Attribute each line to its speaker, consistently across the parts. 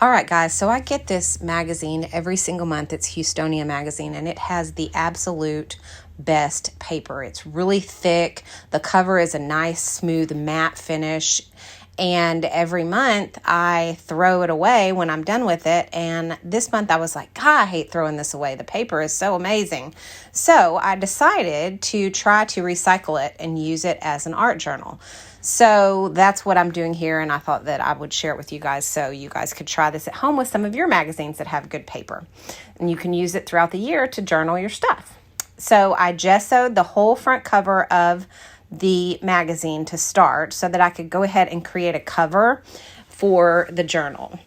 Speaker 1: All right, guys, so I get this magazine every single month. It's Houstonia magazine, and it has the absolute best paper. It's really thick. The cover is a nice, smooth, matte finish. And every month I throw it away when I'm done with it. And this month I was like, God, I hate throwing this away. The paper is so amazing. So I decided to try to recycle it and use it as an art journal. So that's what I'm doing here, and I thought that I would share it with you guys so you guys could try this at home with some of your magazines that have good paper. And you can use it throughout the year to journal your stuff. So I gessoed the whole front cover of the magazine to start so that I could go ahead and create a cover for the journal.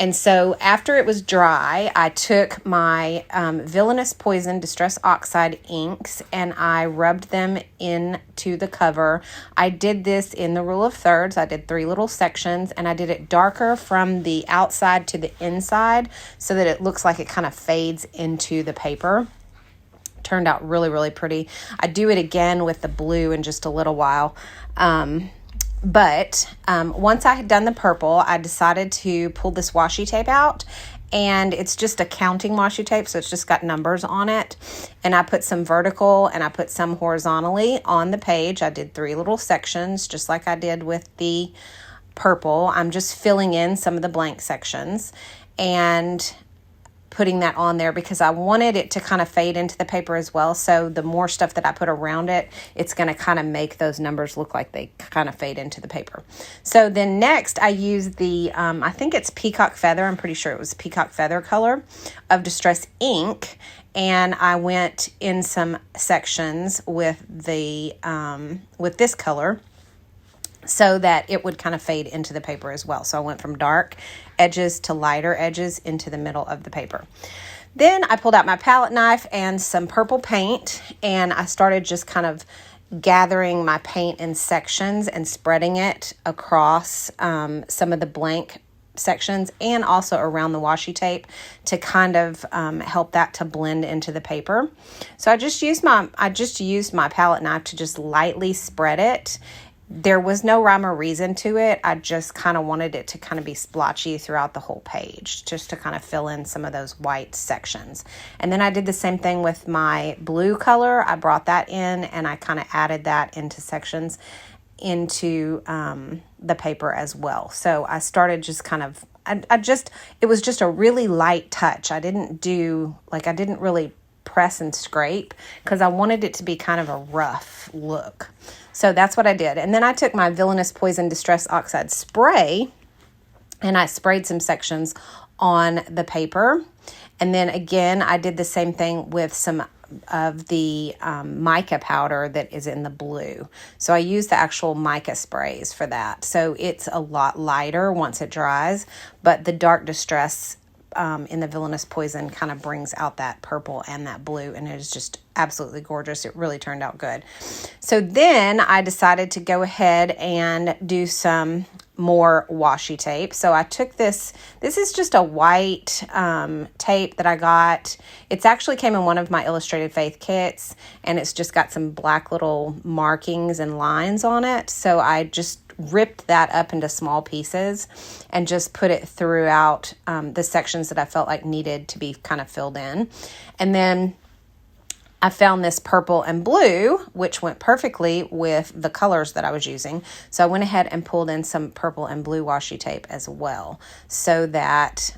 Speaker 1: And so after it was dry, I took my Villainous Poison Distress Oxide inks and I rubbed them into the cover. I did this in the rule of thirds. I did 3 little sections, and I did it darker from the outside to the inside so that it looks like it kind of fades into the paper. Turned out really, really pretty. I do it again with the blue in just a little while. But once I had done the purple, I decided to pull this washi tape out, and it's just a counting washi tape, so it's just got numbers on it. And I put some vertical and I put some horizontally on the page. I did 3 little sections, just like I did with the purple. I'm just filling in some of the blank sections and putting that on there because I wanted it to kind of fade into the paper as well. So the more stuff that I put around it, it's going to kind of make those numbers look like they kind of fade into the paper. So then next I use the, I think it's Peacock Feather. I'm pretty sure it was Peacock Feather color of Distress ink. And I went in some sections with the, with this color, so that it would kind of fade into the paper as well. So I went from dark edges to lighter edges into the middle of the paper. Then I pulled out my palette knife and some purple paint, and I started just kind of gathering my paint in sections and spreading it across some of the blank sections and also around the washi tape to kind of help that to blend into the paper. So I just used my palette knife to just lightly spread it. There was no rhyme or reason to it. I just kind of wanted it to kind of be splotchy throughout the whole page, just to kind of fill in some of those white sections. And then I did the same thing with my blue color. I brought that in and I kind of added that into sections into the paper as well. So I started just kind of, it was just a really light touch. I didn't really press and scrape because I wanted it to be kind of a rough look. So that's what I did. And then I took my Villainous Poison Distress Oxide spray and I sprayed some sections on the paper. And then again, I did the same thing with some of the mica powder that is in the blue. So I used the actual mica sprays for that. So it's a lot lighter once it dries, but the dark distress in the Villainous Poison kind of brings out that purple and that blue, and it is just absolutely gorgeous. It really turned out good. So then I decided to go ahead and do some more washi tape. So I took this is just a white tape that I got. It's actually came in one of my Illustrated Faith kits, and it's just got some black little markings and lines on it. So I just ripped that up into small pieces and just put it throughout the sections that I felt like needed to be kind of filled in. And then I found this purple and blue, which went perfectly with the colors that I was using. So I went ahead and pulled in some purple and blue washi tape as well so that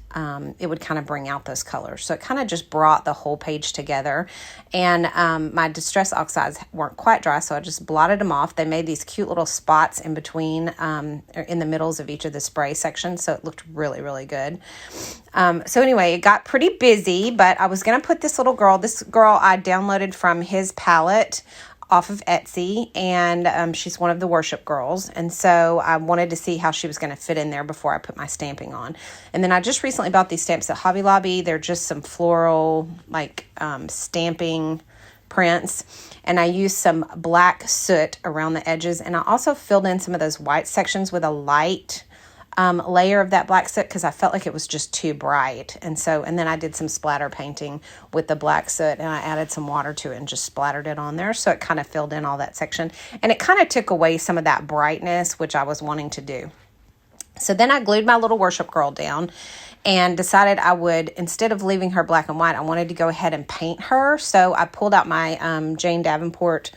Speaker 1: it would kind of bring out those colors. So it kind of just brought the whole page together. And my Distress Oxides weren't quite dry, so I just blotted them off. They made these cute little spots in between, or in the middles of each of the spray sections, so it looked really, really good. So anyway, it got pretty busy, but I was going to put this girl I downloaded from his palette off of Etsy, and she's one of the worship girls, and so I wanted to see how she was going to fit in there before I put my stamping on. And then I just recently bought these stamps at Hobby Lobby. They're just some floral stamping prints, and I used some black soot around the edges, and I also filled in some of those white sections with a light layer of that black soot because I felt like it was just too bright. And then I did some splatter painting with the black soot, and I added some water to it and just splattered it on there. So it kind of filled in all that section, and it kind of took away some of that brightness, which I was wanting to do. So then I glued my little worship girl down and decided I would, instead of leaving her black and white, I wanted to go ahead and paint her. So I pulled out my Jane Davenport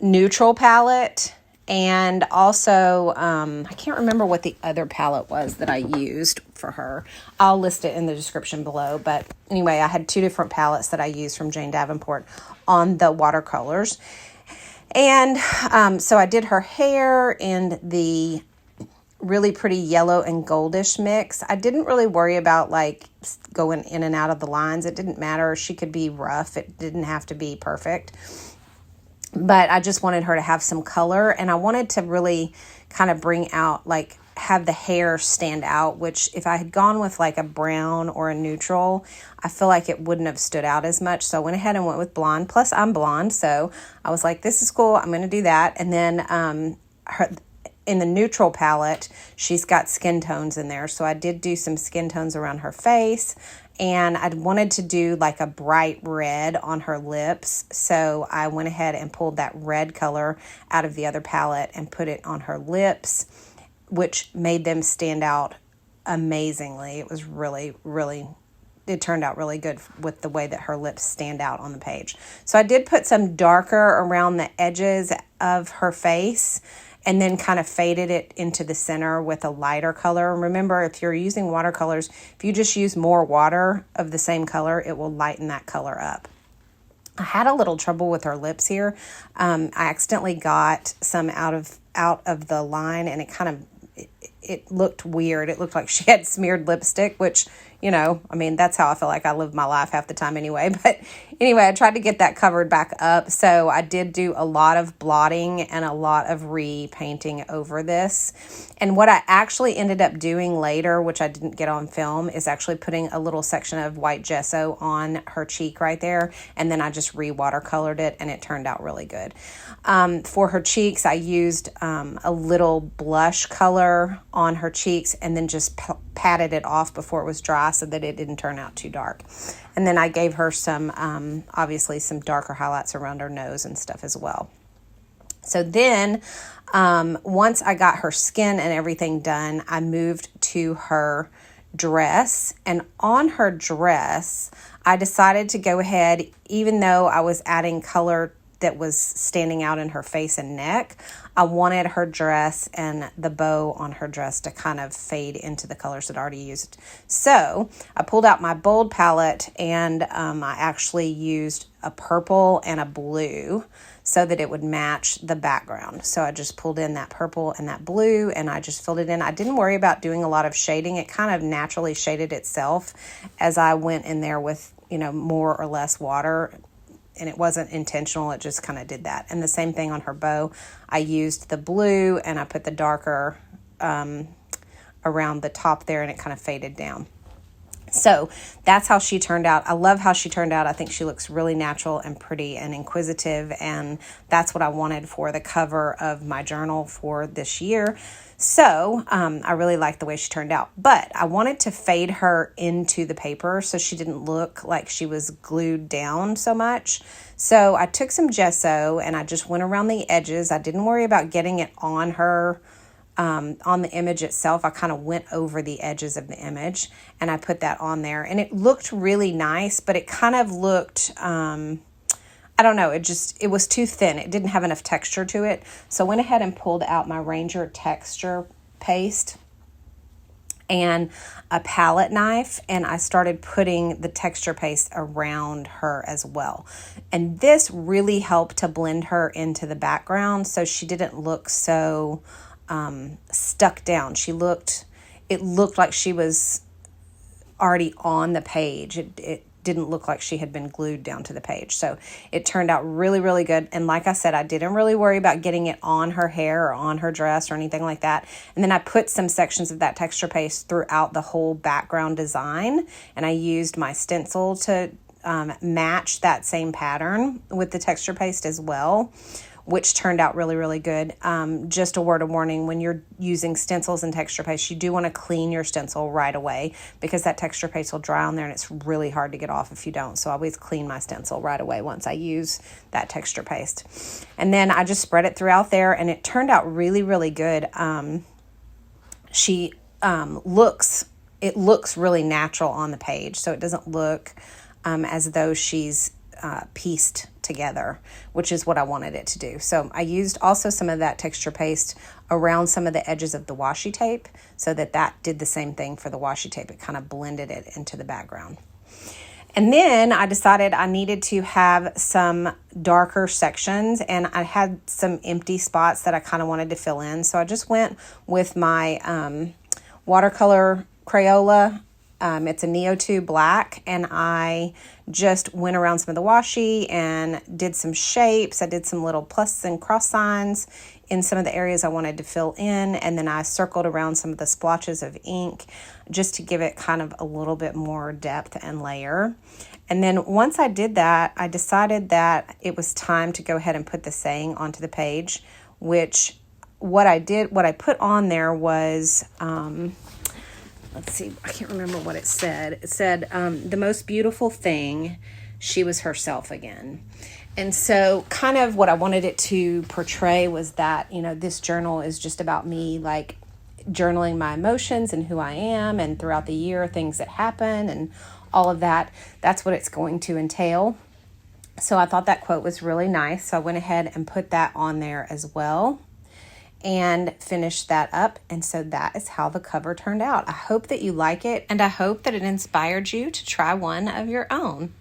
Speaker 1: neutral palette, and also I can't remember what the other palette was that I used for her. I'll list it in the description below. But anyway, I had 2 different palettes that I used from Jane Davenport on the watercolors. And so I did her hair in the really pretty yellow and goldish mix. I didn't really worry about like going in and out of the lines. It didn't matter. She could be rough. It didn't have to be perfect. But I just wanted her to have some color, and I wanted to really kind of bring out, like, have the hair stand out, which if I had gone with like a brown or a neutral, I feel like it wouldn't have stood out as much. So I went ahead and went with blonde. Plus I'm blonde, so I was like, this is cool. I'm going to do that. And then in the neutral palette, she's got skin tones in there. So I did do some skin tones around her face, and I wanted to do like a bright red on her lips. So I went ahead and pulled that red color out of the other palette and put it on her lips, which made them stand out amazingly. It was really, really, it turned out really good with the way that her lips stand out on the page. So I did put some darker around the edges of her face, and then kind of faded it into the center with a lighter color. Remember, if you're using watercolors, if you just use more water of the same color, it will lighten that color up. I had a little trouble with her lips here. I accidentally got some out of the line, and it looked weird. It looked like she had smeared lipstick, which, you know, I mean, that's how I feel like I live my life half the time anyway. But anyway, I tried to get that covered back up. So I did do a lot of blotting and a lot of repainting over this. And what I actually ended up doing later, which I didn't get on film, is actually putting a little section of white gesso on her cheek right there. And then I just re-watercolored it, and it turned out really good. For her cheeks, I used a little blush color on her cheeks, and then just patted it off before it was dry so that it didn't turn out too dark. And then I gave her some, obviously some darker highlights around her nose and stuff as well. So then, once I got her skin and everything done, I moved to her dress. And on her dress, I decided to go ahead, even though I was adding color that was standing out in her face and neck, I wanted her dress and the bow on her dress to kind of fade into the colors that I already used. So I pulled out my bold palette, and I actually used a purple and a blue so that it would match the background. So I just pulled in that purple and that blue, and I just filled it in. I didn't worry about doing a lot of shading. It kind of naturally shaded itself as I went in there with, you know, more or less water. And it wasn't intentional, it just kind of did that. And the same thing on her bow. I used the blue, and I put the darker around the top there, and it kind of faded down. So that's how she turned out. I love how she turned out. I think she looks really natural and pretty and inquisitive, and that's what I wanted for the cover of my journal for this year. So I really like the way she turned out, but I wanted to fade her into the paper so she didn't look like she was glued down so much. So I took some gesso and I just went around the edges. I didn't worry about getting it on her, on the image itself. I kind of went over the edges of the image and I put that on there, and it looked really nice, but it kind of looked, I don't know, it was too thin. It didn't have enough texture to it. So I went ahead and pulled out my Ranger texture paste and a palette knife, and I started putting the texture paste around her as well. And this really helped to blend her into the background so she didn't look so stuck down. It looked like she was already on the page. It didn't look like she had been glued down to the page. So it turned out really, really good. And like I said, I didn't really worry about getting it on her hair or on her dress or anything like that. And then I put some sections of that texture paste throughout the whole background design. And I used my stencil to match that same pattern with the texture paste as well. which turned out really, really good. Just a word of warning, when you're using stencils and texture paste, you do want to clean your stencil right away because that texture paste will dry on there and it's really hard to get off if you don't. So I always clean my stencil right away once I use that texture paste. And then I just spread it throughout there and it turned out really, really good. It looks really natural on the page, so it doesn't look as though she's pieced together, which is what I wanted it to do. So I used also some of that texture paste around some of the edges of the washi tape so that did the same thing for the washi tape. It kind of blended it into the background. And then I decided I needed to have some darker sections, and I had some empty spots that I kind of wanted to fill in. So I just went with my watercolor Crayola. It's a Neo2 black, and I just went around some of the washi and did some shapes. I did some little plus and cross signs in some of the areas I wanted to fill in, and then I circled around some of the splotches of ink just to give it kind of a little bit more depth and layer. And then once I did that, I decided that it was time to go ahead and put the saying onto the page, which what I put on there was, let's see, I can't remember what it said. It said, the most beautiful thing, she was herself again. And so kind of what I wanted it to portray was that, this journal is just about me, like journaling my emotions and who I am, and throughout the year, things that happen and all of that. That's what it's going to entail. So I thought that quote was really nice. So I went ahead and put that on there as well and finished that up. And so that is how the cover turned out. I hope that you like it, and I hope that it inspired you to try one of your own.